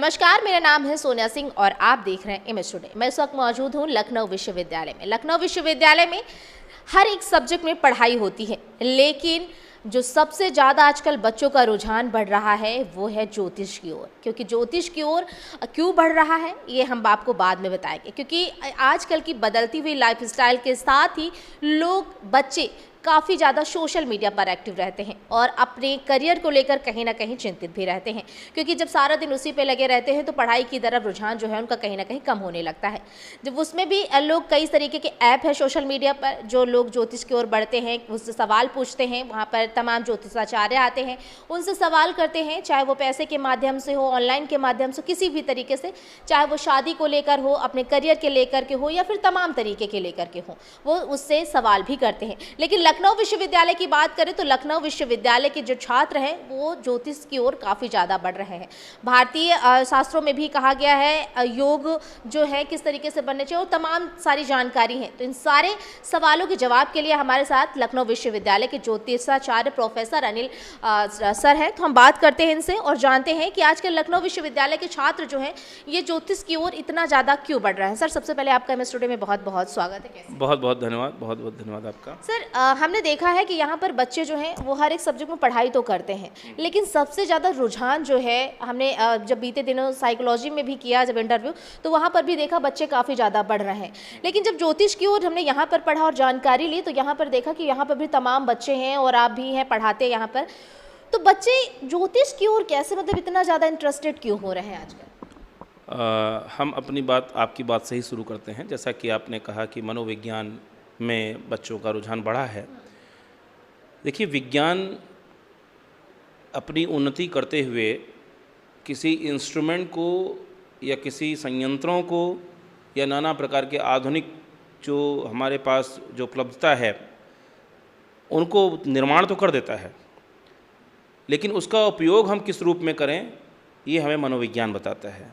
नमस्कार, मेरा नाम है सोनिया सिंह और आप देख रहे हैं इमेज टुडे। मैं इस वक्त मौजूद हूँ लखनऊ विश्वविद्यालय में। लखनऊ विश्वविद्यालय में हर एक सब्जेक्ट में पढ़ाई होती है, लेकिन जो सबसे ज़्यादा आजकल बच्चों का रुझान बढ़ रहा है वो है ज्योतिष की ओर। क्योंकि ज्योतिष की ओर क्यों बढ़ रहा है ये हम आपको बाद में बताएंगे, क्योंकि आजकल की बदलती हुई लाइफस्टाइल के साथ ही बच्चे काफ़ी ज़्यादा सोशल मीडिया पर एक्टिव रहते हैं और अपने करियर को लेकर कहीं ना कहीं चिंतित भी रहते हैं। क्योंकि जब सारा दिन उसी पे लगे रहते हैं तो पढ़ाई की तरफ रुझान जो है उनका कहीं ना कहीं कम होने लगता है। जब उसमें भी लोग कई तरीके के ऐप है सोशल मीडिया पर जो लोग ज्योतिष की ओर बढ़ते हैं, उससे सवाल पूछते हैं, वहाँ पर तमाम ज्योतिषाचार्य आते हैं, उनसे सवाल करते हैं, चाहे वो पैसे के माध्यम से हो, ऑनलाइन के माध्यम से, किसी भी तरीके से, चाहे वो शादी को लेकर हो, अपने करियर के लेकर के हो या फिर तमाम तरीके के लेकर के हो, वो उससे सवाल भी करते हैं। लेकिन लखनऊ विश्वविद्यालय की बात करें तो लखनऊ विश्वविद्यालय के जो छात्र हैं वो ज्योतिष की ओर काफ़ी ज़्यादा बढ़ रहे हैं। भारतीय शास्त्रों में भी कहा गया है योग जो है किस तरीके से बनने चाहिए और तमाम सारी जानकारी है। तो इन सारे सवालों के जवाब के लिए हमारे साथ लखनऊ विश्वविद्यालय के ज्योतिषाचार्य प्रोफेसर अनिल सर हैं। तो हम बात करते हैं इनसे और जानते हैं कि आजकल लखनऊ विश्वविद्यालय के छात्र जो हैं ये ज्योतिष की ओर इतना ज़्यादा क्यों बढ़ रहे हैं। सर, सबसे पहले आपका इमेज टुडे में बहुत बहुत स्वागत है। कैसे? बहुत बहुत धन्यवाद, बहुत बहुत धन्यवाद आपका। सर, हमने देखा है कि यहाँ पर बच्चे जो हैं वो हर एक सब्जेक्ट में पढ़ाई तो करते हैं, लेकिन सबसे ज़्यादा रुझान जो है हमने जब बीते दिनों साइकोलॉजी में भी किया जब इंटरव्यू, तो वहाँ पर भी देखा बच्चे काफ़ी ज़्यादा बढ़ रहे हैं। लेकिन जब ज्योतिष की ओर हमने यहाँ पर पढ़ा और जानकारी ली तो यहाँ पर देखा कि यहाँ पर भी तमाम बच्चे हैं और आप भी हैं पढ़ाते हैं यहाँ पर। तो बच्चे ज्योतिष की ओर कैसे मतलब इतना ज़्यादा इंटरेस्टेड क्यों हो रहे हैं आजकल? हम अपनी बात आपकी बात से ही शुरू करते हैं। जैसा कि आपने कहा कि मनोविज्ञान में बच्चों का रुझान बढ़ा है। देखिए, विज्ञान अपनी उन्नति करते हुए किसी इंस्ट्रूमेंट को या किसी संयंत्रों को या नाना प्रकार के आधुनिक जो हमारे पास जो उपलब्धता है उनको निर्माण तो कर देता है, लेकिन उसका उपयोग हम किस रूप में करें ये हमें मनोविज्ञान बताता है।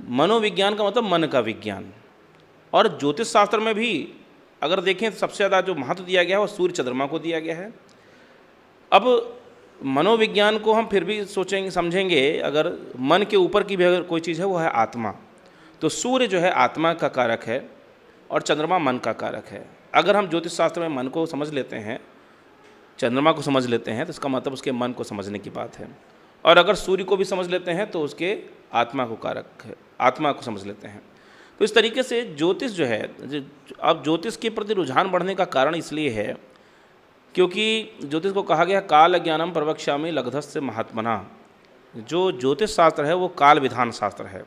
मनोविज्ञान का मतलब मन का विज्ञान। और ज्योतिष शास्त्र में भी अगर देखें तो सबसे ज़्यादा जो महत्व दिया गया है वो सूर्य चंद्रमा को दिया गया है। अब मनोविज्ञान को हम फिर भी सोचेंगे समझेंगे, अगर मन के ऊपर की भी अगर कोई चीज़ है वो है आत्मा। तो सूर्य जो है आत्मा का कारक है और चंद्रमा मन का कारक है। अगर हम ज्योतिष शास्त्र में मन को समझ लेते हैं, चंद्रमा को समझ लेते हैं, तो इसका मतलब उसके मन को समझने की बात है। और अगर सूर्य को भी समझ लेते हैं तो उसके आत्मा को कारक है, आत्मा को समझ लेते हैं। तो इस तरीके से ज्योतिष जो है, अब ज्योतिष के प्रति रुझान बढ़ने का कारण इसलिए है क्योंकि ज्योतिष को कहा गया काल ज्ञानम प्रवक्ष्यामि लब्धस्य महात्मना। जो ज्योतिष शास्त्र है वो काल विधान शास्त्र है।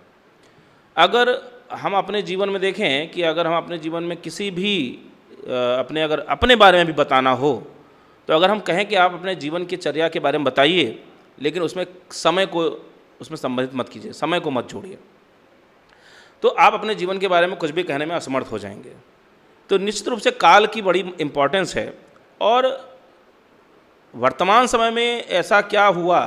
अगर हम अपने जीवन में देखें कि अगर हम अपने जीवन में किसी भी अगर अपने बारे में भी बताना हो, तो अगर हम कहें कि आप अपने जीवन की चर्या के बारे में बताइए, लेकिन उसमें समय को उसमें संबंधित मत कीजिए, समय को मत जोड़िए, तो आप अपने जीवन के बारे में कुछ भी कहने में असमर्थ हो जाएंगे। तो निश्चित रूप से काल की बड़ी इम्पोर्टेंस है। और वर्तमान समय में ऐसा क्या हुआ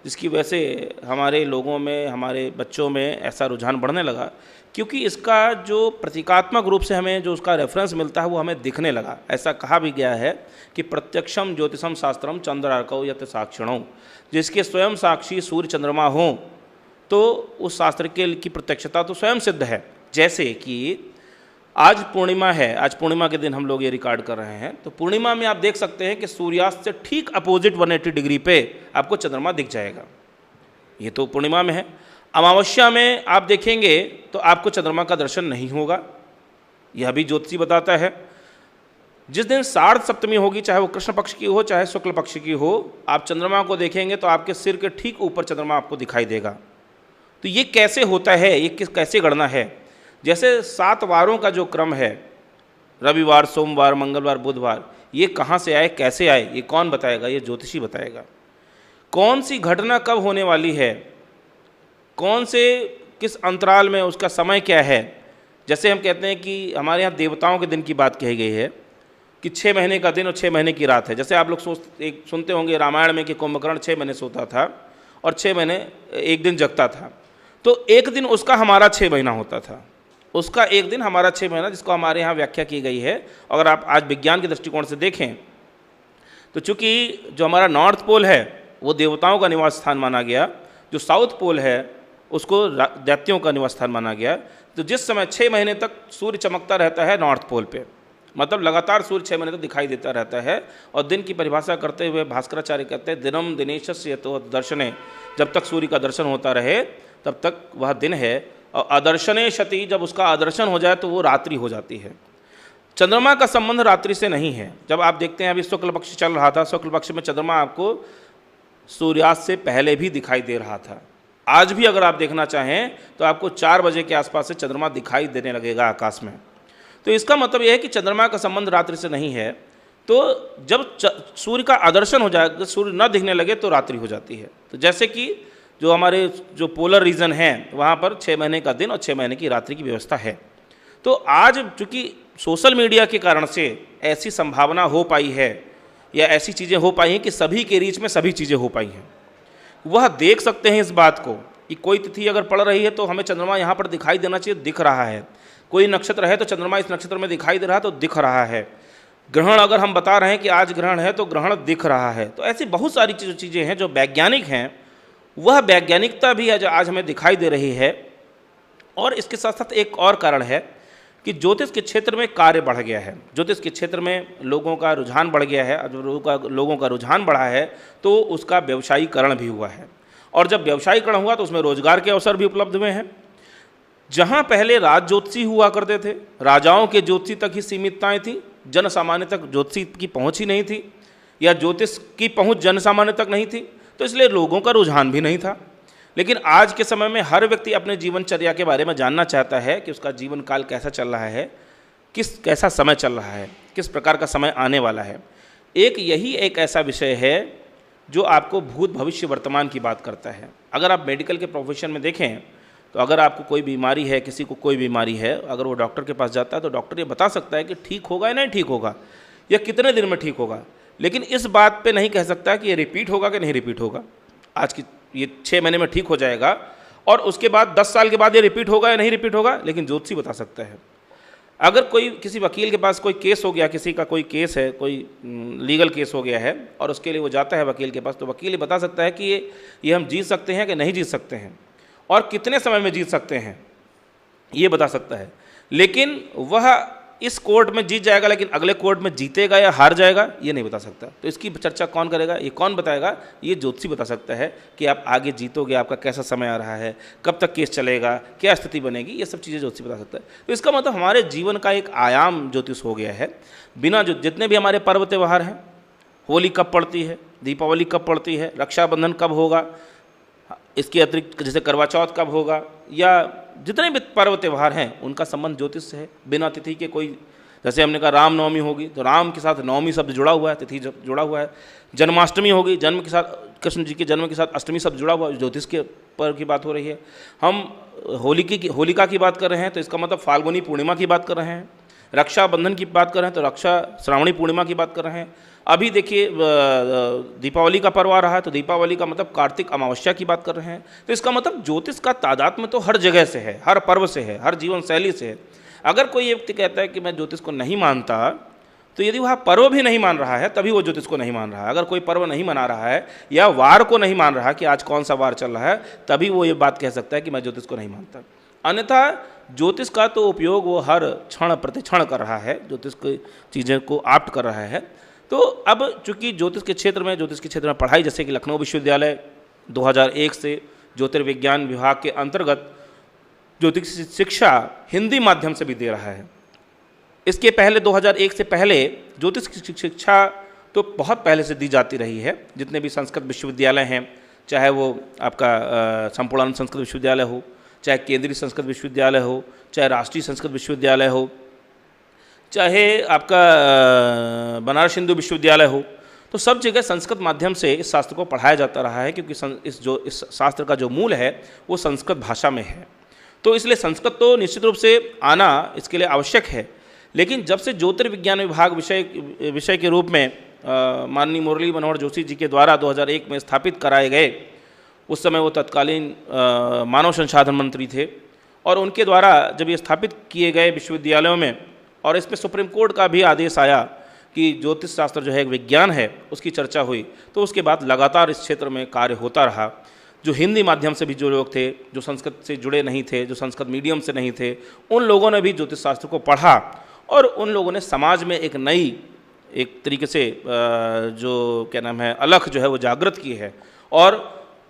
जिसकी वजह से हमारे लोगों में, हमारे बच्चों में ऐसा रुझान बढ़ने लगा, क्योंकि इसका जो प्रतीकात्मक रूप से हमें जो उसका रेफरेंस मिलता है वो हमें दिखने लगा। ऐसा कहा भी गया है कि प्रत्यक्षम ज्योतिषम शास्त्रम चंद्रार्कौ यत साक्षिणौ। जिसके स्वयं साक्षी सूर्य चंद्रमा हों तो उस शास्त्र की प्रत्यक्षता तो स्वयं सिद्ध है। जैसे कि आज पूर्णिमा है, आज पूर्णिमा के दिन हम लोग ये रिकॉर्ड कर रहे हैं, तो पूर्णिमा में आप देख सकते हैं कि सूर्यास्त से ठीक अपोजिट 180 डिग्री पे आपको चंद्रमा दिख जाएगा। ये तो पूर्णिमा में है। अमावस्या में आप देखेंगे तो आपको चंद्रमा का दर्शन नहीं होगा। यह भी ज्योतिषी बताता है। जिस दिन सार्ध सप्तमी होगी, चाहे वो कृष्ण पक्ष की हो चाहे शुक्ल पक्ष की हो, आप चंद्रमा को देखेंगे तो आपके सिर के ठीक ऊपर चंद्रमा आपको दिखाई देगा। तो ये कैसे होता है, ये कैसे गणना है? जैसे 7 वारों का जो क्रम है, रविवार, सोमवार, मंगलवार, बुधवार, ये कहाँ से आए, कैसे आए, ये कौन बताएगा? ये ज्योतिषी बताएगा। कौन सी घटना कब होने वाली है, कौन से किस अंतराल में, उसका समय क्या है। जैसे हम कहते हैं कि हमारे यहाँ देवताओं के दिन की बात कही गई है कि 6 महीने का दिन और 6 महीने की रात है। जैसे आप लोग सुनते होंगे रामायण में कि कुंभकर्ण 6 महीने सोता था और 6 महीने एक दिन जगता था। तो एक दिन उसका हमारा 6 महीना होता था, उसका एक दिन हमारा 6 महीना, जिसको हमारे यहाँ व्याख्या की गई है। अगर आप आज विज्ञान के दृष्टिकोण से देखें तो चूँकि जो हमारा नॉर्थ पोल है वो देवताओं का निवास स्थान माना गया, जो साउथ पोल है उसको दैत्यों का निवास स्थान माना गया। तो जिस समय 6 महीने तक सूर्य चमकता रहता है नॉर्थ पोल पे, मतलब लगातार सूर्य 6 महीने तक दिखाई देता रहता है, और दिन की परिभाषा करते हुए भास्कराचार्य कहते हैं दिनम दिनेशस्य तो दर्शने, जब तक सूर्य का दर्शन होता रहे तब तक वह दिन है, और अदर्शने शति, जब उसका आदर्शन हो जाए तो वो रात्रि हो जाती है। चंद्रमा का संबंध रात्रि से नहीं है। जब आप देखते हैं अभी शुक्ल पक्ष चल रहा था, शुक्ल पक्ष में चंद्रमा आपको सूर्यास्त से पहले भी दिखाई दे रहा था। आज भी अगर आप देखना चाहें तो आपको 4 बजे के आसपास से चंद्रमा दिखाई देने लगेगा आकाश में। तो इसका मतलब यह है कि चंद्रमा का संबंध रात्रि से नहीं है। तो जब सूर्य का आदर्शन हो जाएगा, सूर्य न दिखने लगे तो रात्रि हो जाती है। तो जैसे कि जो हमारे जो पोलर रीजन हैं वहाँ पर 6 महीने का दिन और 6 महीने की रात्रि की व्यवस्था है। तो आज चूँकि सोशल मीडिया के कारण से ऐसी संभावना हो पाई है या ऐसी चीज़ें हो पाई हैं कि सभी के रीच में सभी चीज़ें हो पाई हैं, वह देख सकते हैं इस बात को कि कोई तिथि अगर पड़ रही है तो हमें चंद्रमा यहाँ पर दिखाई देना चाहिए, दिख रहा है। कोई नक्षत्र है तो चंद्रमा इस नक्षत्र में दिखाई दे रहा है तो दिख रहा है। ग्रहण अगर हम बता रहे हैं कि आज ग्रहण है तो ग्रहण दिख रहा है। तो ऐसी बहुत सारी चीज़ें हैं जो वैज्ञानिक हैं, वह वैज्ञानिकता भी आज हमें दिखाई दे रही है। और इसके साथ साथ एक और कारण है कि ज्योतिष के क्षेत्र में कार्य बढ़ गया है। ज्योतिष के क्षेत्र में लोगों का रुझान बढ़ गया है। जब लोगों का रुझान बढ़ा है तो उसका व्यवसायीकरण भी हुआ है, और जब व्यवसायीकरण हुआ तो उसमें रोजगार के अवसर भी उपलब्ध हुए हैं। जहाँ पहले राज ज्योतिषी हुआ करते थे, राजाओं के ज्योतिषी तक ही सीमितताएँ थीं, जन सामान्य तक ज्योतिषी की पहुँच ही नहीं थी, या ज्योतिष की पहुँच जन सामान्य तक नहीं थी, तो इसलिए लोगों का रुझान भी नहीं था। लेकिन आज के समय में हर व्यक्ति अपने जीवनचर्या के बारे में जानना चाहता है कि उसका जीवन काल कैसा चल रहा है, कैसा समय चल रहा है, किस प्रकार का समय आने वाला है। यही एक ऐसा विषय है जो आपको भूत भविष्य वर्तमान की बात करता है। अगर आप मेडिकल के प्रोफेशन में देखें तो अगर आपको कोई बीमारी है, किसी को कोई बीमारी है, अगर वो डॉक्टर के पास जाता है तो डॉक्टर ये बता सकता है कि ठीक होगा या नहीं ठीक होगा, या कितने दिन में ठीक होगा, लेकिन इस बात पे नहीं कह सकता कि ये रिपीट होगा कि नहीं रिपीट होगा। आज की ये 6 महीने में ठीक हो जाएगा और उसके बाद 10 साल के बाद ये रिपीट होगा या नहीं रिपीट होगा, लेकिन ज्योतिषी बता सकता है। अगर किसी वकील के पास कोई केस हो गया, किसी का कोई केस है, कोई लीगल केस हो गया है और उसके लिए वो जाता है वकील के पास, तो वकील ये बता सकता है कि ये हम जीत सकते हैं कि नहीं जीत सकते हैं, और कितने समय में जीत सकते हैं, ये बता सकता है। लेकिन वह इस कोर्ट में जीत जाएगा, लेकिन अगले कोर्ट में जीतेगा या हार जाएगा ये नहीं बता सकता। तो इसकी चर्चा कौन करेगा, ये कौन बताएगा? ये ज्योतिषी बता सकता है कि आप आगे जीतोगे, आपका कैसा समय आ रहा है, कब तक केस चलेगा, क्या स्थिति बनेगी, ये सब चीज़ें ज्योतिषी बता सकता है। तो इसका मतलब हमारे जीवन का एक आयाम ज्योतिष हो गया है। बिना जितने भी हमारे पर्व त्यौहार हैं, होली कब पड़ती है, दीपावली कब पड़ती है, रक्षाबंधन कब होगा, इसके अतिरिक्त जैसे करवा चौथ कब होगा, या जितने भी पर्व त्यौहार हैं उनका संबंध ज्योतिष से है। बिना तिथि के कोई, जैसे हमने कहा रामनवमी होगी तो राम के साथ नवमी शब्द जुड़ा हुआ है, तिथि जुड़ा हुआ है। जन्माष्टमी होगी, जन्म के साथ, कृष्ण जी के जन्म के साथ अष्टमी शब्द जुड़ा हुआ है, ज्योतिष के पर्व की बात हो रही है। हम होलिका की बात कर रहे हैं तो इसका मतलब फाल्गुनी पूर्णिमा की बात कर रहे हैं। रक्षाबंधन की बात कर रहे हैं तो रक्षा श्रावणी पूर्णिमा की बात कर रहे हैं। अभी देखिए दीपावली का पर्व आ रहा है तो दीपावली का मतलब कार्तिक अमावस्या की बात कर रहे हैं। तो इसका मतलब ज्योतिष का तादाद में तो हर जगह से है, हर पर्व से है, हर जीवन शैली से है। अगर कोई व्यक्ति कहता है कि मैं ज्योतिष को नहीं मानता, तो यदि वह पर्व भी नहीं मान रहा है तभी वो ज्योतिष को नहीं मान रहा है। अगर कोई पर्व नहीं मना रहा है या वार को नहीं मान रहा कि आज कौन सा वार चल रहा है, तभी वो ये बात कह सकता है कि मैं ज्योतिष को नहीं मानता। अन्यथा ज्योतिष का तो उपयोग वो हर क्षण प्रतिक्षण कर रहा है, ज्योतिष की चीज़ें को आप्ट कर रहा है। तो अब चूंकि ज्योतिष के क्षेत्र में पढ़ाई, जैसे कि लखनऊ विश्वविद्यालय 2001 से ज्योतिर्विज्ञान विभाग के अंतर्गत ज्योतिष शिक्षा हिंदी माध्यम से भी दे रहा है। इसके पहले 2001 से पहले ज्योतिष की शिक्षा तो बहुत पहले से दी जाती रही है। जितने भी संस्कृत विश्वविद्यालय हैं, चाहे वो आपका संपूर्णानंद संस्कृत विश्वविद्यालय हो, चाहे केंद्रीय संस्कृत विश्वविद्यालय हो, चाहे राष्ट्रीय संस्कृत विश्वविद्यालय हो, चाहे आपका बनारस हिंदू विश्वविद्यालय हो, तो सब जगह संस्कृत माध्यम से इस शास्त्र को पढ़ाया जाता रहा है, क्योंकि इस शास्त्र का जो मूल है वो संस्कृत भाषा में है। तो इसलिए संस्कृत तो निश्चित रूप से आना इसके लिए आवश्यक है। लेकिन जब से ज्योतिर्विज्ञान विभाग विषय के रूप में माननीय मुरली मनोहर जोशी जी के द्वारा 2001 में स्थापित कराए गए, उस समय वो तत्कालीन मानव संसाधन मंत्री थे, और उनके द्वारा जब ये स्थापित किए गए विश्वविद्यालयों में, और इसमें सुप्रीम कोर्ट का भी आदेश आया कि ज्योतिष शास्त्र जो है एक विज्ञान है, उसकी चर्चा हुई, तो उसके बाद लगातार इस क्षेत्र में कार्य होता रहा। जो हिंदी माध्यम से भी जो लोग थे, जो संस्कृत से जुड़े नहीं थे, जो संस्कृत मीडियम से नहीं थे, उन लोगों ने भी ज्योतिष शास्त्र को पढ़ा और उन लोगों ने समाज में एक नई, एक तरीके से जो क्या नाम है, अलख जो है वो जागृत की है। और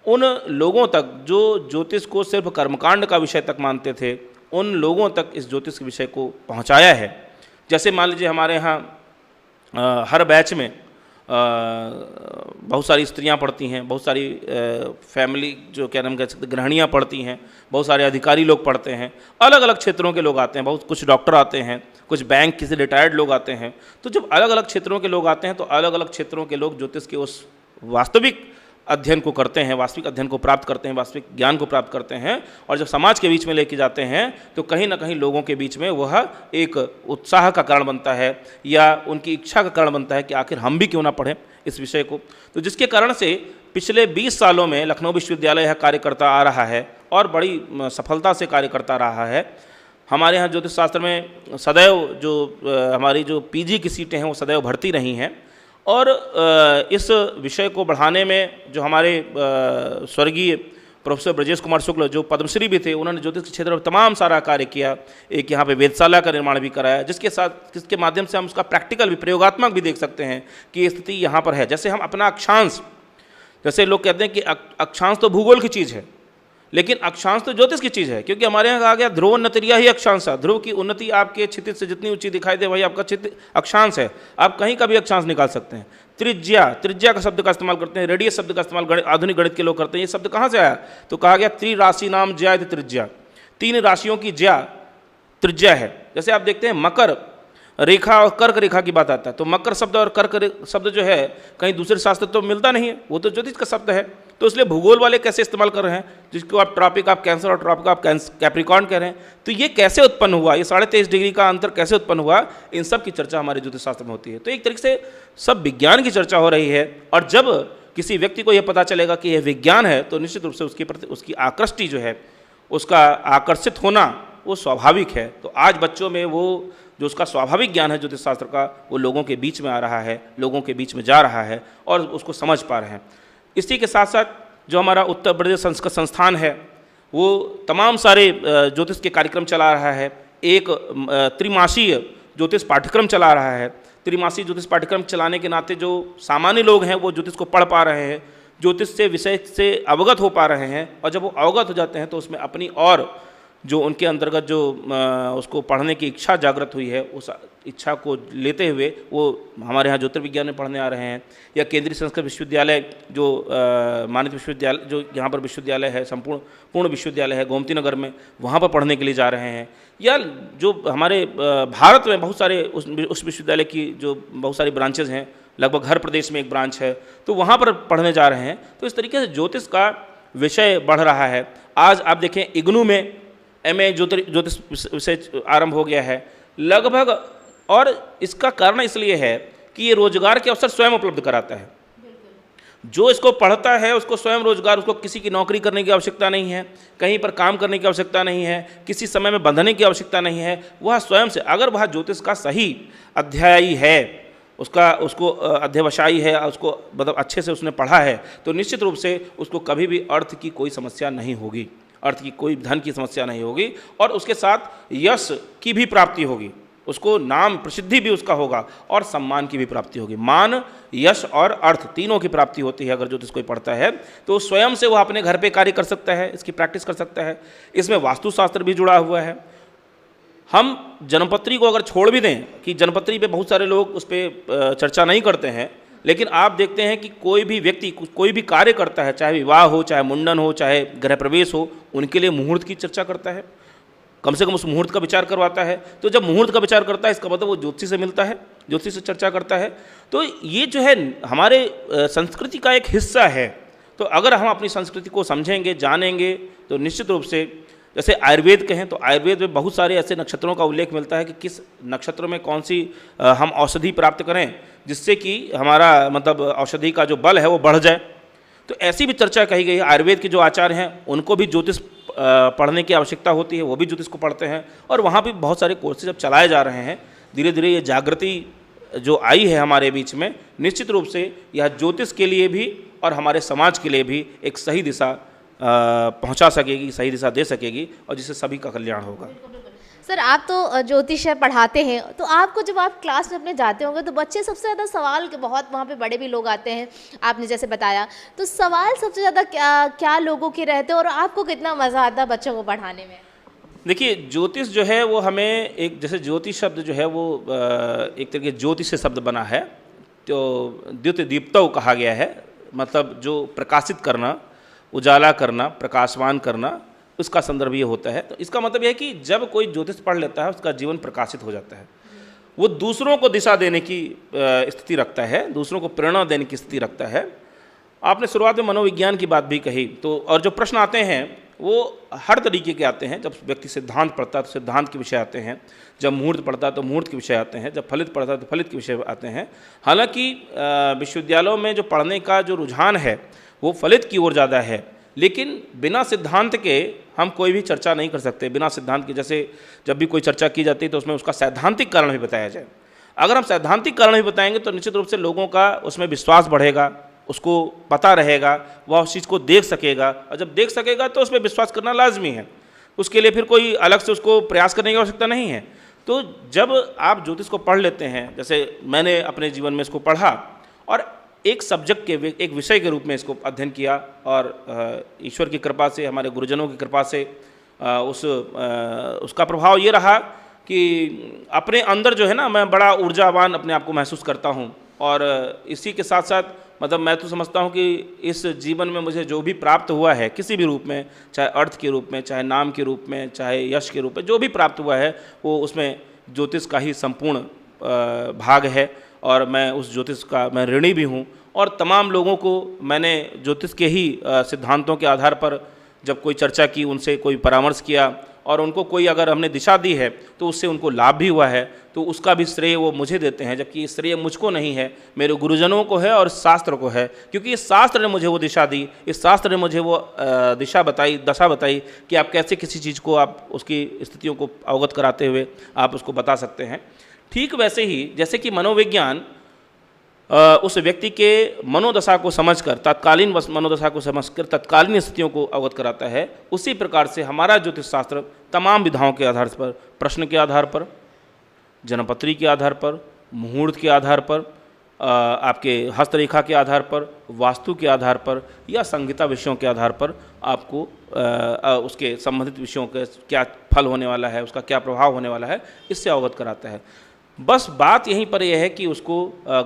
उन लोगों तक जो ज्योतिष को सिर्फ कर्मकांड का विषय तक मानते थे, उन लोगों तक इस ज्योतिष के विषय को पहुंचाया है। जैसे मान लीजिए हमारे यहाँ हर बैच में बहुत सारी स्त्रियां पढ़ती हैं, बहुत सारी फैमिली जो क्या नाम कह सकते गृहिणियाँ पढ़ती हैं, बहुत सारे अधिकारी लोग पढ़ते हैं, अलग अलग क्षेत्रों के लोग आते हैं, बहुत कुछ डॉक्टर आते हैं, कुछ बैंक किसी रिटायर्ड लोग आते हैं। तो जब अलग अलग क्षेत्रों के लोग आते हैं तो अलग अलग क्षेत्रों के लोग ज्योतिष के उस वास्तविक अध्ययन को करते हैं, वास्तविक अध्ययन को प्राप्त करते हैं, वास्तविक ज्ञान को प्राप्त करते हैं। और जब समाज के बीच में लेके जाते हैं तो कहीं ना कहीं लोगों के बीच में वह एक उत्साह का कारण बनता है या उनकी इच्छा का कारण बनता है कि आखिर हम भी क्यों ना पढ़ें इस विषय को। तो जिसके कारण से पिछले 20 सालों में लखनऊ विश्वविद्यालय यह कार्य करता आ रहा है और बड़ी सफलता से कार्य करता रहा है। हमारे यहाँ ज्योतिष शास्त्र में सदैव जो हमारी जो पीजी की सीटें हैं वो सदैव भरती रही हैं। और इस विषय को बढ़ाने में जो हमारे स्वर्गीय प्रोफेसर ब्रजेश कुमार शुक्ल जो पद्मश्री भी थे, उन्होंने ज्योतिष के क्षेत्र में तमाम सारा कार्य किया। एक यहाँ पे वेधशाला का निर्माण भी कराया, जिसके माध्यम से हम उसका प्रैक्टिकल भी, प्रयोगात्मक भी देख सकते हैं कि ये स्थिति यहाँ पर है। जैसे हम अपना अक्षांश, जैसे लोग कहते हैं कि अक्षांश तो भूगोल की चीज़ है, लेकिन अक्षांश तो ज्योतिष की चीज़ है, क्योंकि हमारे यहाँ कहा गया ध्रुवोन्नतिरिया ही अक्षांश है। ध्रुव की उन्नति आपके क्षितिज से जितनी ऊंची दिखाई दे वही आपका अक्षांश है। आप कहीं का भी अक्षांश निकाल सकते हैं। त्रिज्या का शब्द का इस्तेमाल करते हैं, रेडियस शब्द का इस्तेमाल आधुनिक गणित के लोग करते हैं। ये शब्द कहाँ से आया? तो कहा गया त्रिराशि नाम ज्या त्रिज्या, 3 राशियों की ज्या त्रिज्या है। जैसे आप देखते हैं मकर रेखा और कर्क रेखा की बात आता है, तो मकर शब्द और कर्क शब्द जो है कहीं दूसरे शास्त्र तो मिलता नहीं है, वो तो ज्योतिष का शब्द है। तो इसलिए भूगोल वाले कैसे इस्तेमाल कर रहे हैं, जिसको आप ट्रॉपिक ऑफ कैंसर और ट्रॉपिक ऑफ कैप्रिकॉर्न कह रहे हैं। तो ये कैसे उत्पन्न हुआ, ये 23.5 डिग्री का अंतर कैसे उत्पन्न हुआ, इन सब की चर्चा हमारे ज्योतिष शास्त्र में होती है। तो एक तरीके से सब विज्ञान की चर्चा हो रही है। और जब किसी व्यक्ति को यह पता चलेगा कि यह विज्ञान है तो निश्चित रूप से उसके प्रति उसकी आकृष्टि जो है, उसका आकर्षित होना वो स्वाभाविक है। तो आज बच्चों में वो जो उसका स्वाभाविक ज्ञान है ज्योतिष शास्त्र का, वो लोगों के बीच में आ रहा है, लोगों के बीच में जा रहा है और उसको समझ पा रहे हैं। इसी के साथ साथ जो हमारा उत्तर प्रदेश संस्कृत संस्थान है वो तमाम सारे ज्योतिष के कार्यक्रम चला रहा है। एक त्रिमासीय ज्योतिष पाठ्यक्रम चला रहा है। त्रिमासीय ज्योतिष पाठ्यक्रम चलाने के नाते जो सामान्य लोग हैं वो ज्योतिष को पढ़ पा रहे हैं, ज्योतिष से विषय से अवगत हो पा रहे हैं। और जब वो अवगत हो जाते हैं तो उसमें अपनी और जो उनके अंतर्गत जो उसको पढ़ने की इच्छा जागृत हुई है, उस इच्छा को लेते हुए वो हमारे यहाँ ज्योतिर्विज्ञान में पढ़ने आ रहे हैं, या केंद्रीय संस्कृत विश्वविद्यालय जो मानित विश्वविद्यालय जो यहाँ पर विश्वविद्यालय है, पूर्ण विश्वविद्यालय है गोमती नगर में, वहाँ पर पढ़ने के लिए जा रहे हैं। या जो हमारे भारत में बहुत सारे उस विश्वविद्यालय की जो बहुत सारी ब्रांचेज हैं, लगभग हर प्रदेश में एक ब्रांच है, तो वहाँ पर पढ़ने जा रहे हैं। तो इस तरीके से ज्योतिष का विषय बढ़ रहा है। आज आप देखें इग्नू में MA ज्योतिष विषय आरंभ हो गया है लगभग, और इसका कारण इसलिए है कि ये रोजगार के अवसर स्वयं उपलब्ध कराता है। जो इसको पढ़ता है उसको स्वयं रोजगार, उसको किसी की नौकरी करने की आवश्यकता नहीं है, कहीं पर काम करने की आवश्यकता नहीं है, किसी समय में बंधने की आवश्यकता नहीं है। वह स्वयं से, अगर वह ज्योतिष का सही अध्यायी है, उसको अध्यवसायी है, उसको मतलब अच्छे से उसने पढ़ा है, तो निश्चित रूप से उसको कभी भी अर्थ की कोई समस्या नहीं होगी, अर्थ की कोई धन की समस्या नहीं होगी, और उसके साथ यश की भी प्राप्ति होगी, उसको नाम प्रसिद्धि भी उसका होगा और सम्मान की भी प्राप्ति होगी। मान, यश और अर्थ तीनों की प्राप्ति होती है। अगर ज्योतिष कोई पढ़ता है तो स्वयं से वह अपने घर पे कार्य कर सकता है, इसकी प्रैक्टिस कर सकता है। इसमें वास्तुशास्त्र भी जुड़ा हुआ है। हम जन्मपत्री को अगर छोड़ भी दें कि जन्मपत्री पे बहुत सारे लोग उस पर चर्चा नहीं करते हैं, लेकिन आप देखते हैं कि कोई भी व्यक्ति कोई भी कार्य करता है, चाहे विवाह हो, चाहे मुंडन हो, चाहे गृह प्रवेश हो, उनके लिए मुहूर्त की चर्चा करता है, कम से कम उस मुहूर्त का विचार करवाता है। तो जब मुहूर्त का विचार करता है इसका मतलब वो ज्योतिषी से मिलता है, ज्योतिषी से चर्चा करता है। तो ये जो है हमारे संस्कृति का एक हिस्सा है। तो अगर हम अपनी संस्कृति को समझेंगे, जानेंगे, तो निश्चित रूप से, जैसे आयुर्वेद कहें तो आयुर्वेद में बहुत सारे ऐसे नक्षत्रों का उल्लेख मिलता है कि किस नक्षत्र में कौन सी हम औषधि प्राप्त करें जिससे कि हमारा मतलब औषधि का जो बल है वो बढ़ जाए। तो ऐसी भी चर्चा कही गई है। आयुर्वेद के जो आचार्य हैं उनको भी ज्योतिष पढ़ने की आवश्यकता होती है, वो भी ज्योतिष को पढ़ते हैं, और वहाँ भी बहुत सारे कोर्सेज अब चलाए जा रहे हैं। धीरे धीरे ये जागृति जो आई है हमारे बीच में, निश्चित रूप से यह ज्योतिष के लिए भी और हमारे समाज के लिए भी एक सही दिशा पहुंचा सकेगी, सही दिशा दे सकेगी और जिससे सभी का कल्याण होगा। सर, आप तो ज्योतिष पढ़ाते हैं, तो आपको जब आप क्लास में अपने जाते होंगे तो बच्चे सबसे ज़्यादा सवाल के, बहुत वहाँ पे बड़े भी लोग आते हैं आपने जैसे बताया, तो सवाल सबसे ज़्यादा क्या लोगों के रहते हैं और आपको कितना मज़ा आता है बच्चों को पढ़ाने में? देखिए, ज्योतिष जो है वो हमें एक, जैसे ज्योतिष शब्द जो है वो एक तरीके ज्योतिष से शब्द बना है, तो द्युति दीप्तौ कहा गया है, मतलब जो प्रकाशित करना, उजाला करना, प्रकाशवान करना, उसका संदर्भ ये होता है। तो इसका मतलब यह है कि जब कोई ज्योतिष पढ़ लेता है उसका जीवन प्रकाशित हो जाता है, वो दूसरों को दिशा देने की स्थिति रखता है, दूसरों को प्रेरणा देने की स्थिति रखता है। आपने शुरुआत में मनोविज्ञान की बात भी कही, तो और जो प्रश्न आते हैं वो हर तरीके के आते हैं। जब व्यक्ति सिद्धांत पढ़ता है तो सिद्धांत के विषय आते हैं, जब मुहूर्त पढ़ता है तो मुहूर्त के विषय आते हैं, जब फलित पढ़ता है तो फलित के विषय आते हैं। हालांकि विश्वविद्यालयों में जो पढ़ने का जो रुझान है वो फलित की ओर ज़्यादा है, लेकिन बिना सिद्धांत के हम कोई भी चर्चा नहीं कर सकते। बिना सिद्धांत के, जैसे जब भी कोई चर्चा की जाती है तो उसमें उसका सैद्धांतिक कारण भी बताया जाए। अगर हम सैद्धांतिक कारण भी बताएंगे तो निश्चित रूप से लोगों का उसमें विश्वास बढ़ेगा, उसको पता रहेगा, वह उस चीज़ को देख सकेगा, और जब देख सकेगा तो उसमें विश्वास करना लाजमी है। उसके लिए फिर कोई अलग से उसको प्रयास करने की आवश्यकता नहीं है। तो जब आप ज्योतिष को पढ़ लेते हैं, जैसे मैंने अपने जीवन में इसको पढ़ा और एक सब्जेक्ट के, एक विषय के रूप में इसको अध्ययन किया, और ईश्वर की कृपा से, हमारे गुरुजनों की कृपा से उसका प्रभाव ये रहा कि अपने अंदर जो है ना, मैं बड़ा ऊर्जावान अपने आप को महसूस करता हूँ। और इसी के साथ साथ मतलब मैं तो समझता हूँ कि इस जीवन में मुझे जो भी प्राप्त हुआ है किसी भी रूप में, चाहे अर्थ के रूप में, चाहे नाम के रूप में, चाहे यश के रूप में, जो भी प्राप्त हुआ है वो उसमें ज्योतिष का ही संपूर्ण भाग है। और मैं उस ज्योतिष का मैं ऋणी भी हूँ, और तमाम लोगों को मैंने ज्योतिष के ही सिद्धांतों के आधार पर जब कोई चर्चा की, उनसे कोई परामर्श किया और उनको कोई अगर हमने दिशा दी है तो उससे उनको लाभ भी हुआ है, तो उसका भी श्रेय वो मुझे देते हैं, जबकि श्रेय मुझको नहीं है, मेरे गुरुजनों को है और शास्त्र को है। क्योंकि इस शास्त्र ने मुझे वो दिशा दी, इस शास्त्र ने मुझे वो दिशा बताई, दशा बताई कि आप कैसे किसी चीज़ को, आप उसकी स्थितियों को अवगत कराते हुए आप उसको बता सकते हैं। ठीक वैसे ही जैसे कि मनोविज्ञान उस व्यक्ति के मनोदशा को समझकर, तत्कालीन मनोदशा को समझकर तत्कालीन स्थितियों को अवगत कराता है, उसी प्रकार से हमारा ज्योतिष शास्त्र तमाम विधाओं के आधार पर, प्रश्न के आधार पर, जन्मपत्री के आधार पर, मुहूर्त के आधार पर, आपके हस्तरेखा के आधार पर, वास्तु के आधार पर या संहिता विषयों के आधार पर आपको उसके संबंधित विषयों के क्या फल होने वाला है, उसका क्या प्रभाव होने वाला है, इससे अवगत कराता है। बस बात यहीं पर यह है कि उसको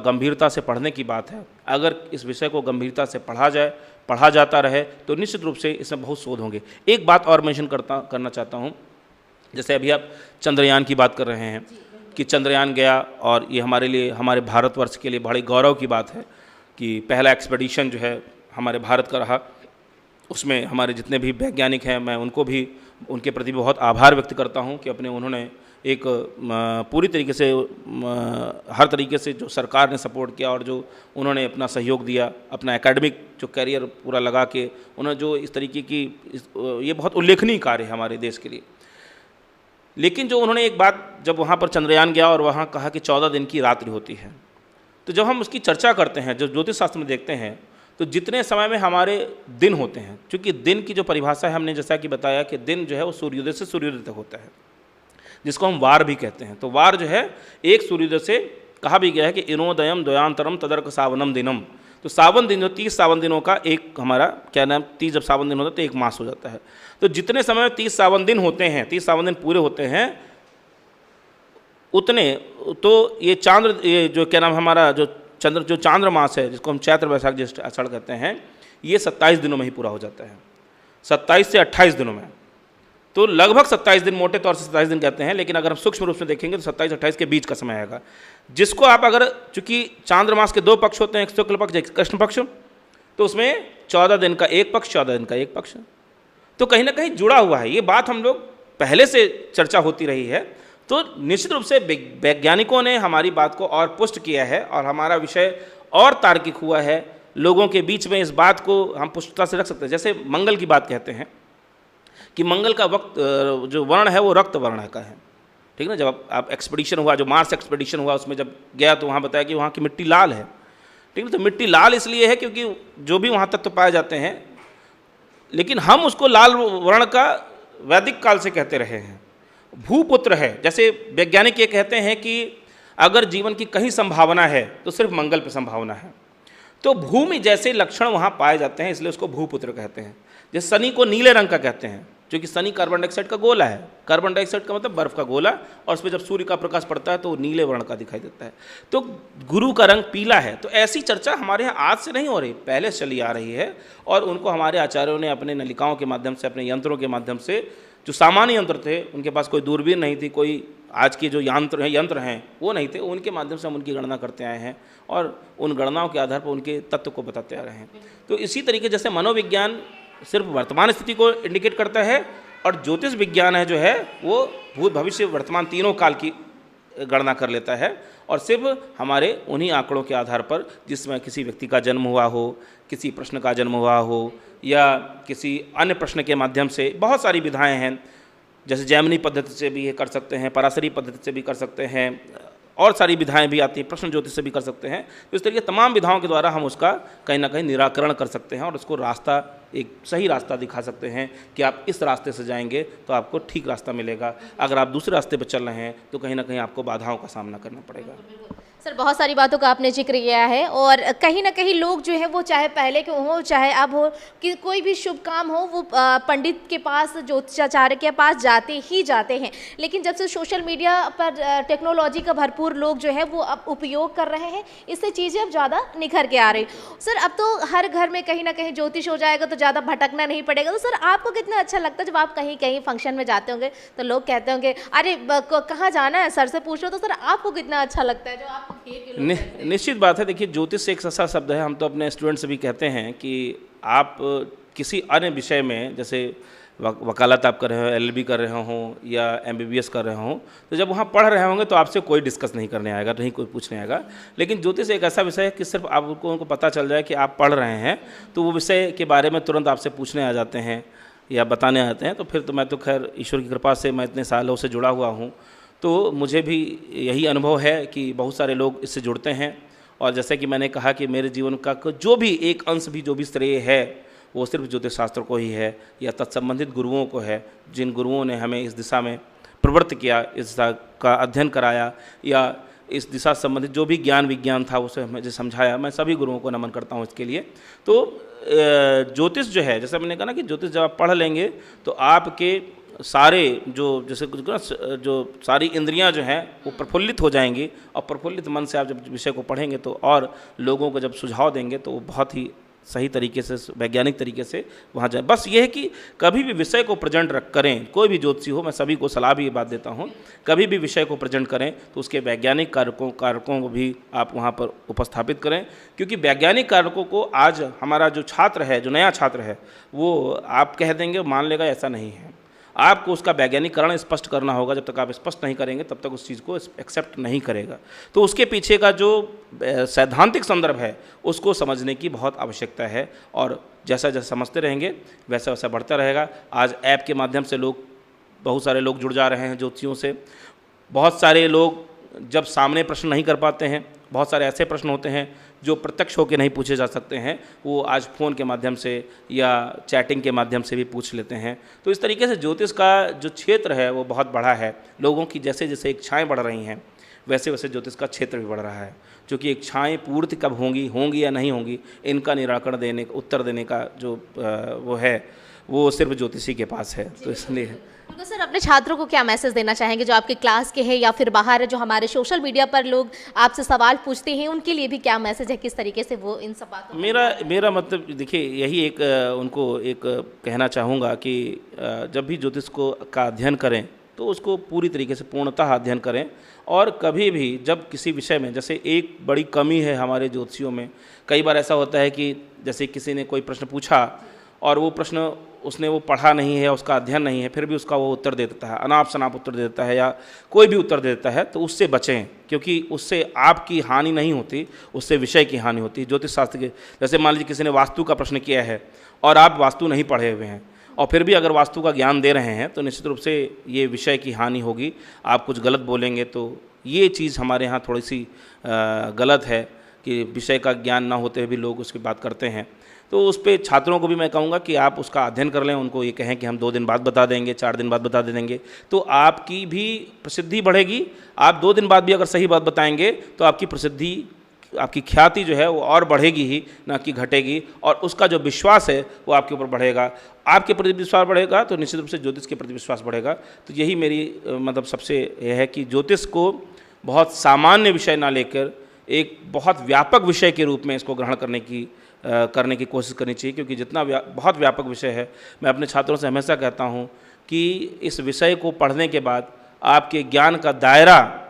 गंभीरता से पढ़ने की बात है। अगर इस विषय को गंभीरता से पढ़ा जाता रहे तो निश्चित रूप से इसमें बहुत शोध होंगे। एक बात और मेंशन करना चाहता हूँ, जैसे अभी आप चंद्रयान की बात कर रहे हैं कि चंद्रयान गया, और ये हमारे लिए, हमारे भारतवर्ष के लिए बड़ी गौरव की बात है कि पहला एक्सपेडिशन जो है हमारे भारत का रहा। उसमें हमारे जितने भी वैज्ञानिक हैं, मैं उनको भी, उनके प्रति बहुत आभार व्यक्त करता हूँ कि उन्होंने एक पूरी तरीके से, हर तरीके से जो सरकार ने सपोर्ट किया और जो उन्होंने अपना सहयोग दिया, अपना एकेडमिक जो करियर पूरा लगा के उन्होंने जो इस तरीके की, ये बहुत उल्लेखनीय कार्य है हमारे देश के लिए। लेकिन जो उन्होंने एक बात, जब वहाँ पर चंद्रयान गया और वहाँ कहा कि 14 दिन की रात्रि होती है, तो जब हम उसकी चर्चा करते हैं, जो ज्योतिष शास्त्र में देखते हैं, तो जितने समय में हमारे दिन होते हैं, क्योंकि दिन की जो परिभाषा है, हमने जैसा कि बताया कि दिन जो है वो सूर्योदय से सूर्योदय तक होता है, जिसको हम वार भी कहते हैं। तो वार जो है एक सूर्योदय से, कहा भी गया है कि इनोदयम द्वयांतरम तदर्क सावनम दिनम। तो सावन दिन जो 30 सावन दिनों का एक हमारा क्या नाम, 30 जब सावन दिन होता है तो एक मास हो जाता है। तो जितने समय में 30 सावन दिन होते हैं, 30 सावन दिन पूरे होते हैं, उतने तो ये चांद्र, ये जो क्या नाम हमारा जो चांद्र मास है, जिसको हम चैत्र वैशाख ज्येष्ठ आषाढ़ कहते हैं, ये 27 दिनों में ही पूरा हो जाता है, 27 से 28 दिनों में। तो लगभग 27 दिन, मोटे तौर से 27 दिन कहते हैं, लेकिन अगर हम सूक्ष्म रूप से देखेंगे तो 27-28 के बीच का समय आएगा, जिसको आप अगर, चूंकि चांद्रमास के 2 पक्ष होते हैं, एक शुक्ल पक्ष एक कृष्ण पक्ष, तो उसमें 14 दिन का एक पक्ष, 14 दिन का एक पक्ष, तो कहीं ना कहीं जुड़ा हुआ है। ये बात हम लोग पहले से चर्चा होती रही है, तो निश्चित रूप से वैज्ञानिकों ने हमारी बात को और पुष्ट किया है और हमारा विषय और तार्किक हुआ है। लोगों के बीच में इस बात को हम पुष्टता से रख सकते हैं। जैसे मंगल की बात कहते हैं कि मंगल का वक्त, जो वर्ण है वो रक्त वर्ण का है, ठीक ना। जब आप एक्सपेडिशन हुआ, जो मार्स एक्सपेडिशन हुआ, उसमें जब गया तो वहाँ बताया कि वहाँ की मिट्टी लाल है, ठीक है। तो मिट्टी लाल इसलिए है क्योंकि जो भी वहाँ तत्व पाए जाते हैं लेकिन हम उसको लाल वर्ण का वैदिक काल से कहते रहे हैं। भूपुत्र है, जैसे वैज्ञानिक ये कहते हैं कि अगर जीवन की कहीं संभावना है तो सिर्फ मंगल पर संभावना है, तो भूमि जैसे लक्षण वहाँ पाए जाते हैं, इसलिए उसको भूपुत्र कहते हैं। जैसे शनि को नीले रंग का कहते हैं, क्योंकि शनि कार्बन डाइऑक्साइड का गोला है। कार्बन डाइऑक्साइड का मतलब बर्फ का गोला, और उस पर जब सूर्य का प्रकाश पड़ता है तो वो नीले वर्ण का दिखाई देता है। तो गुरु का रंग पीला है। तो ऐसी चर्चा हमारे यहाँ आज से नहीं हो रही, पहले से चली आ रही है, और उनको हमारे आचार्यों ने अपने नलिकाओं के माध्यम से, अपने यंत्रों के माध्यम से, जो सामान्य यंत्र थे, उनके पास कोई दूरबीन नहीं थी, कोई आज के जो यंत्र हैं वो नहीं थे, उनके माध्यम से हम उनकी गणना करते आए हैं और उन गणनाओं के आधार पर उनके तत्व को बताते आ रहे हैं। तो इसी तरीके जैसे मनोविज्ञान सिर्फ वर्तमान स्थिति को इंडिकेट करता है, और ज्योतिष विज्ञान है जो है वो भूत भविष्य वर्तमान तीनों काल की गणना कर लेता है, और सिर्फ हमारे उन्हीं आंकड़ों के आधार पर, जिसमें किसी व्यक्ति का जन्म हुआ हो, किसी प्रश्न का जन्म हुआ हो, या किसी अन्य प्रश्न के माध्यम से, बहुत सारी विधाएं हैं, जैसे जैमिनी पद्धति से भी ये कर सकते हैं, पराशरी पद्धति से भी कर सकते हैं, और सारी विधाएं भी आती हैं, प्रश्न ज्योतिष से भी कर सकते हैं। तो इस तरीके तमाम विधाओं के द्वारा हम उसका कहीं ना कहीं निराकरण कर सकते हैं, और उसको रास्ता, एक सही रास्ता दिखा सकते हैं कि आप इस रास्ते से जाएंगे तो आपको ठीक रास्ता मिलेगा, अगर आप दूसरे रास्ते पर चल रहे हैं तो कहीं ना कहीं आपको बाधाओं का सामना करना पड़ेगा। सर, बहुत सारी बातों का आपने जिक्र किया है, और कहीं ना कहीं लोग जो है वो चाहे पहले के हो चाहे अब हो, कि कोई भी शुभ काम हो वो पंडित के पास, ज्योतिषाचार्य के पास जाते ही जाते हैं। लेकिन जब से सोशल मीडिया पर टेक्नोलॉजी का भरपूर लोग जो है वो अब उपयोग कर रहे हैं, इससे चीज़ें अब ज़्यादा निखर के आ रही। सर, अब तो हर घर में कहीं ना कहीं ज्योतिष हो जाएगा तो ज़्यादा भटकना नहीं पड़ेगा। तो सर, आपको कितना अच्छा लगता है जब आप कहीं कहीं फंक्शन में जाते होंगे तो लोग कहते होंगे अरे कहाँ जाना है, सर से पूछो। तो सर, आपको कितना अच्छा लगता है जो आप निश्चित बात है। देखिए, ज्योतिष एक ऐसा शब्द है, हम तो अपने स्टूडेंट से भी कहते हैं कि आप किसी अन्य विषय में, जैसे वकालत आप कर रहे हो, एलएलबी कर रहे हो या एमबीबीएस कर रहे हो, तो जब वहाँ पढ़ रहे होंगे तो आपसे कोई डिस्कस नहीं करने आएगा, नहीं कोई पूछने आएगा। लेकिन ज्योतिष एक ऐसा विषय है कि सिर्फ आपको उनको पता चल जाए कि आप पढ़ रहे हैं तो वो विषय के बारे में तुरंत आपसे पूछने आ जाते हैं या बताने आते हैं। तो फिर तो मैं तो खैर ईश्वर की कृपा से मैं इतने सालों से जुड़ा हुआ हूँ, तो मुझे भी यही अनुभव है कि बहुत सारे लोग इससे जुड़ते हैं। और जैसे कि मैंने कहा कि मेरे जीवन का जो भी एक अंश भी, जो भी श्रेय है, वो सिर्फ ज्योतिष शास्त्र को ही है या तत्संबंधित गुरुओं को है, जिन गुरुओं ने हमें इस दिशा में प्रवृत्त किया, इस दिशा का अध्ययन कराया, या इस दिशा संबंधित जो भी ज्ञान विज्ञान था उसे मुझे समझाया। मैं सभी गुरुओं को नमन करता हूँ इसके लिए। तो ज्योतिष जो है, जैसे मैंने कहा ना कि ज्योतिष जब आप पढ़ लेंगे तो आपके सारे जैसे जो सारी इंद्रियां जो हैं वो प्रफुल्लित हो जाएंगी, और प्रफुल्लित मन से आप जब विषय को पढ़ेंगे तो और लोगों को जब सुझाव देंगे तो वो बहुत ही सही तरीके से, वैज्ञानिक तरीके से वहाँ जाए। बस ये है कि कभी भी विषय को प्रेजेंट करें, कोई भी ज्योतिषी हो, मैं सभी को सलाह भी ये बात देता हूँ, कभी भी विषय को प्रेजेंट करें तो उसके वैज्ञानिक कारकों को भी आप वहाँ पर उपस्थापित करें, क्योंकि वैज्ञानिक कारकों को आज हमारा जो छात्र है, जो नया छात्र है, वो आप कह देंगे मान लेगा, ऐसा नहीं है। आपको उसका वैज्ञानिकरण स्पष्ट करना होगा। जब तक आप स्पष्ट नहीं करेंगे तब तक उस चीज़ को एक्सेप्ट नहीं करेगा। तो उसके पीछे का जो सैद्धांतिक संदर्भ है उसको समझने की बहुत आवश्यकता है, और जैसा जैसा समझते रहेंगे वैसा वैसा बढ़ता रहेगा। आज ऐप के माध्यम से बहुत सारे लोग जुड़ जा रहे हैं ज्योतिषियों से। बहुत सारे लोग जब सामने प्रश्न नहीं कर पाते हैं, बहुत सारे ऐसे प्रश्न होते हैं जो प्रत्यक्ष होकर नहीं पूछे जा सकते हैं, वो आज फ़ोन के माध्यम से या चैटिंग के माध्यम से भी पूछ लेते हैं। तो इस तरीके से ज्योतिष का जो क्षेत्र है वो बहुत बड़ा है। लोगों की जैसे जैसे इच्छाएं बढ़ रही हैं वैसे वैसे ज्योतिष का क्षेत्र भी बढ़ रहा है, क्योंकि इच्छाएं पूर्ति कब होंगी या नहीं होंगी, इनका निराकरण उत्तर देने का जो वो है वो सिर्फ ज्योतिषी के पास है। तो इसलिए तो सर, अपने छात्रों को क्या मैसेज देना चाहेंगे जो आपके क्लास के हैं या फिर बाहर है, जो हमारे सोशल मीडिया पर लोग आपसे सवाल पूछते हैं, उनके लिए भी क्या मैसेज है, किस तरीके से वो इन सब बातों? मेरा मतलब देखिए, यही एक उनको एक कहना चाहूँगा कि जब भी ज्योतिष का अध्ययन करें तो उसको पूरी तरीके से पूर्णतः अध्ययन करें, और कभी भी जब किसी विषय में, जैसे एक बड़ी कमी है हमारे ज्योतिषियों में, कई बार ऐसा होता है कि जैसे किसी ने कोई प्रश्न पूछा और वो प्रश्न उसने वो पढ़ा नहीं है, उसका अध्ययन नहीं है, फिर भी उसका वो उत्तर दे देता है, अनाप शनाप उत्तर दे देता है या कोई भी उत्तर दे देता है। तो उससे बचें, क्योंकि उससे आपकी हानि नहीं होती, उससे विषय की हानि होती है। ज्योतिष शास्त्र के जैसे मान लीजिए किसी ने वास्तु का प्रश्न किया है और आप वास्तु नहीं पढ़े हुए हैं और फिर भी अगर वास्तु का ज्ञान दे रहे हैं तो निश्चित रूप से ये विषय की हानि होगी। आप कुछ गलत बोलेंगे तो ये चीज़ हमारे यहाँ थोड़ी सी गलत है कि विषय का ज्ञान ना होते हुए भी लोग उसकी बात करते हैं। तो उस पे छात्रों को भी मैं कहूँगा कि आप उसका अध्ययन कर लें, उनको ये कहें कि हम 2 दिन बाद बता देंगे, 4 दिन बाद बता देंगे, तो आपकी भी प्रसिद्धि बढ़ेगी। आप 2 दिन बाद भी अगर सही बात बताएंगे तो आपकी प्रसिद्धि, आपकी ख्याति जो है वो और बढ़ेगी ही, ना कि घटेगी, और उसका जो विश्वास है वो आपके ऊपर बढ़ेगा। आपके प्रति विश्वास बढ़ेगा तो निश्चित रूप से ज्योतिष के प्रति विश्वास बढ़ेगा। तो यही मेरी मतलब सबसे यह है कि ज्योतिष को बहुत सामान्य विषय ना लेकर एक बहुत व्यापक विषय के रूप में इसको ग्रहण करने की कोशिश करनी चाहिए, क्योंकि जितना बहुत व्यापक विषय है। मैं अपने छात्रों से हमेशा कहता हूँ कि इस विषय को पढ़ने के बाद आपके ज्ञान का दायरा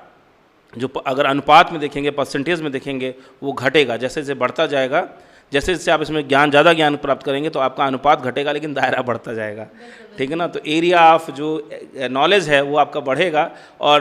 जो अगर अनुपात में देखेंगे, परसेंटेज में देखेंगे, वो घटेगा। जैसे जैसे बढ़ता जाएगा, जैसे जैसे आप इसमें ज़्यादा ज्ञान प्राप्त करेंगे तो आपका अनुपात घटेगा, लेकिन दायरा बढ़ता जाएगा। ठीक है ना। तो एरिया ऑफ जो नॉलेज है वो आपका बढ़ेगा, और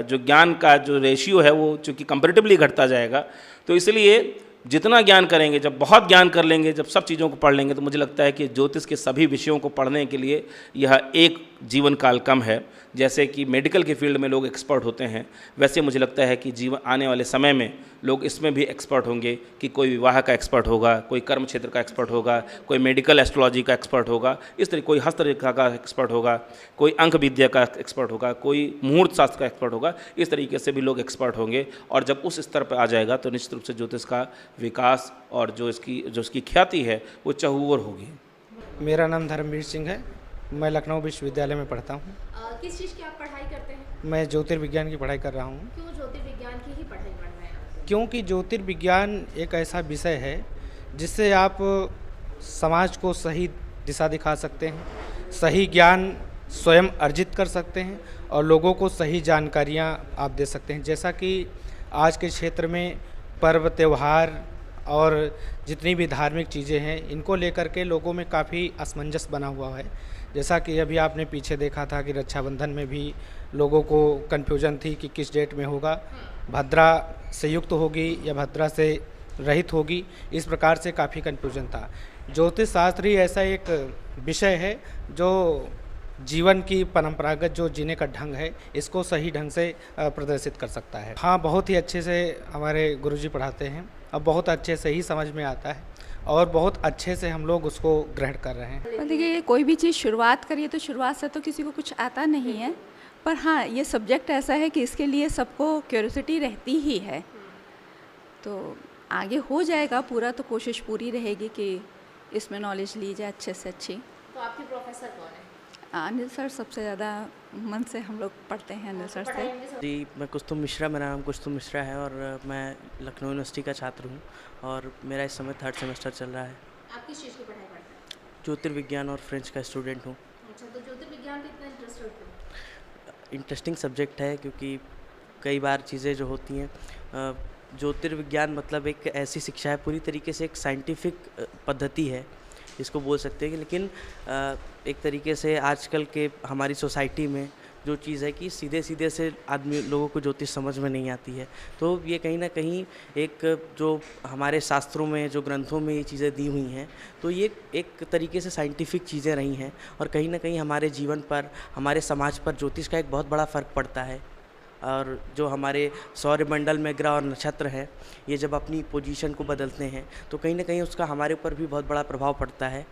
जो ज्ञान का जो रेशियो है वो चूँकि कंपैरेटिवली घटता जाएगा। तो इसलिए जितना ज्ञान करेंगे, जब बहुत ज्ञान कर लेंगे, जब सब चीज़ों को पढ़ लेंगे, तो मुझे लगता है कि ज्योतिष के सभी विषयों को पढ़ने के लिए यह एक जीवन काल कम है। जैसे कि मेडिकल के फील्ड में लोग एक्सपर्ट होते हैं, वैसे मुझे लगता है कि आने वाले समय में लोग इसमें भी एक्सपर्ट होंगे, कि कोई विवाह का एक्सपर्ट होगा, कोई कर्म क्षेत्र का एक्सपर्ट होगा, कोई मेडिकल एस्ट्रोलॉजी का एक्सपर्ट होगा, इस तरह कोई हस्तरेखा का एक्सपर्ट होगा, कोई अंक विद्या का एक्सपर्ट होगा, कोई मुहूर्त शास्त्र का एक्सपर्ट होगा। इस तरीके से भी लोग एक्सपर्ट होंगे, और जब उस स्तर पर आ जाएगा तो निश्चित रूप से ज्योतिष का विकास और जो इसकी ख्याति है वो चहुओर होगी। मेरा नाम धर्मवीर सिंह है, मैं लखनऊ विश्वविद्यालय में पढ़ता हूँ। किस चीज़ की आप पढ़ाई करते हैं? मैं ज्योतिर्विज्ञान की पढ़ाई कर रहा हूँ। क्यों ज्योतिर्विज्ञान की ही पढ़ाई कर रहे हैं? क्योंकि ज्योतिर्विज्ञान एक ऐसा विषय है जिससे आप समाज को सही दिशा दिखा सकते हैं, सही ज्ञान स्वयं अर्जित कर सकते हैं, और लोगों को सही जानकारियाँ आप दे सकते हैं। जैसा कि आज के क्षेत्र में पर्व त्यौहार और जितनी भी धार्मिक चीज़ें हैं, इनको लेकर के लोगों में काफ़ी असमंजस बना हुआ है। जैसा कि अभी आपने पीछे देखा था कि रक्षाबंधन में भी लोगों को कन्फ्यूजन थी कि किस डेट में होगा, भद्रा से युक्त होगी या भद्रा से रहित होगी, इस प्रकार से काफ़ी कन्फ्यूजन था। ज्योतिष शास्त्र ही ऐसा एक विषय है जो जीवन की परंपरागत जो जीने का ढंग है, इसको सही ढंग से प्रदर्शित कर सकता है। हाँ, बहुत ही अच्छे से हमारे गुरुजी पढ़ाते हैं, अब बहुत अच्छे से ही समझ में आता है, और बहुत अच्छे से हम लोग उसको ग्रहण कर रहे हैं। देखिए, कोई भी चीज़ शुरुआत करिए तो शुरुआत से तो किसी को कुछ आता नहीं है, पर हाँ, ये सब्जेक्ट ऐसा है कि इसके लिए सबको क्यूरियोसिटी रहती ही है, तो आगे हो जाएगा पूरा। तो कोशिश पूरी रहेगी कि इसमें नॉलेज ली जाए अच्छे से अच्छी। तो आपके प्रोफेसर कौन है? अनिल सर सबसे ज़्यादा मन से हम लोग पढ़ते हैं अनिल सर से। जी, मैं कुस्तुम मिश्रा, मेरा नाम कुस्तुम मिश्रा है, और मैं लखनऊ यूनिवर्सिटी का छात्र हूँ, और मेरा इस समय 3rd सेमेस्टर चल रहा है। आप किस चीज़ की पढ़ाई करते हैं? ज्योतिर्विज्ञान और फ्रेंच का स्टूडेंट हूँ। अच्छा, तो ज्योतिर्विज्ञान में इतना इंटरेस्ट रखते हैं? इंटरेस्टिंग सब्जेक्ट है, क्योंकि कई बार चीज़ें जो होती हैं, ज्योतिर्विज्ञान मतलब एक ऐसी शिक्षा है, पूरी तरीके से एक साइंटिफिक पद्धति है इसको बोल सकते हैं। लेकिन एक तरीके से आजकल के हमारी सोसाइटी में जो चीज़ है कि सीधे सीधे से आदमी लोगों को ज्योतिष समझ में नहीं आती है, तो ये कहीं ना कहीं एक जो हमारे शास्त्रों में, जो ग्रंथों में ये चीज़ें दी हुई हैं, तो ये एक तरीके से साइंटिफिक चीज़ें रही हैं, और कहीं ना कहीं हमारे जीवन पर, हमारे समाज पर ज्योतिष का एक बहुत बड़ा फ़र्क पड़ता है। और जो हमारे सौरमंडल में ग्रह और नक्षत्र हैं, ये जब अपनी पोजीशन को बदलते हैं तो कहीं ना कहीं उसका हमारे ऊपर भी बहुत बड़ा प्रभाव पड़ता है,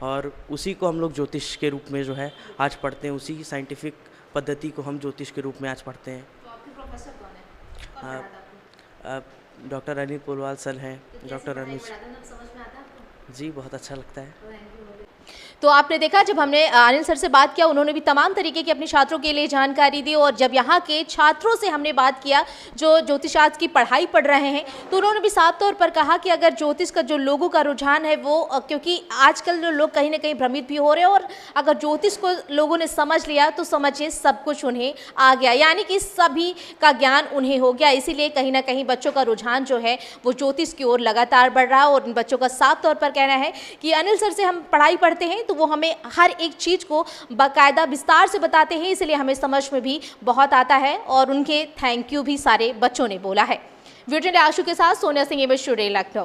और उसी को हम लोग ज्योतिष के रूप में जो है आज पढ़ते हैं, उसी साइंटिफिक पद्धति को हम ज्योतिष के रूप में आज पढ़ते हैं। तो आपके प्रोफेसर कौन है? कौन पढ़ाता आपको? डॉक्टर अनिल पोलवाल सर हैं। तो डॉक्टर अनिल समझ में आता है आपको? जी, बहुत अच्छा लगता है। तो आपने देखा, जब हमने अनिल सर से बात किया, उन्होंने भी तमाम तरीके की अपने छात्रों के लिए जानकारी दी, और जब यहाँ के छात्रों से हमने बात किया जो ज्योतिष शास्त्र की पढ़ाई पढ़ रहे हैं, तो उन्होंने भी साफ तौर पर कहा कि अगर ज्योतिष का जो लोगों का रुझान है वो, क्योंकि आजकल जो लोग कहीं ना कहीं भ्रमित भी हो रहे हैं, और अगर ज्योतिष को लोगों ने समझ लिया तो समझिए सब कुछ उन्हें आ गया, यानी कि सभी का ज्ञान उन्हें हो गया। इसीलिए कहीं ना कहीं बच्चों का रुझान जो है वो ज्योतिष की ओर लगातार बढ़ रहा है, और इन बच्चों का साफ तौर पर कहना है कि अनिल सर से हम पढ़ाई पढ़ते हैं तो वो हमें हर एक चीज़ को बाकायदा विस्तार से बताते हैं, इसलिए हमें समझ में भी बहुत आता है, और उनके थैंक यू भी सारे बच्चों ने बोला है। वीडियो आशु के साथ सोनिया सिंह, लखनऊ।